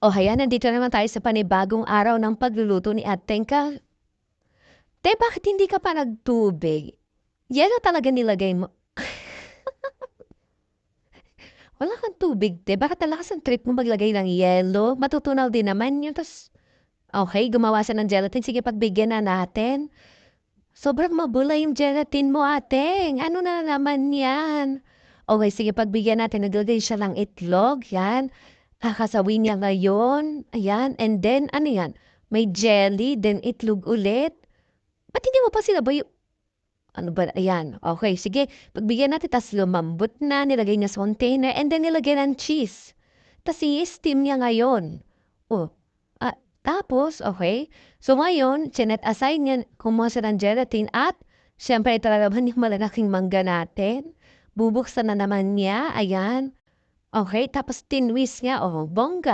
O ayan, nandito naman tayo sa panibagong araw ng pagluluto ni At tengka, te bakit hindi ka pa nagtubig? Yelo talaga nilagay mo? Wala kang tubig, te. Bakit ang lakas ng trip mo maglagay ng yelo? Matutunaw din naman yun. Tas, okay, gumawa siya ng gelatin. Sige, pagbigyan na natin. Sobrang mabula yung gelatin mo, ateng. Ano na naman yan? Okay, sige, pagbigyan natin. Naglagay siya ng itlog, yan. Kakasawin niya ngayon. Ayan. And then, ano yan? May jelly, then itlog ulit. Ba't hindi mo pa sinabay yung ano ba, ayan, okay, sige, pagbigyan natin ta's lumambot na, nilagay niya sa container and then nilagyan ng cheese. Ta's i-steam niya ngayon. Oh, tapos, okay, so ngayon, chinet aside niya, kumuha siya ng gelatin at siyempre ito na naman yung malalaking mangga natin. Bubuksan na naman niya, ayan. Okay, tapos tinwist niya, oh, bongga.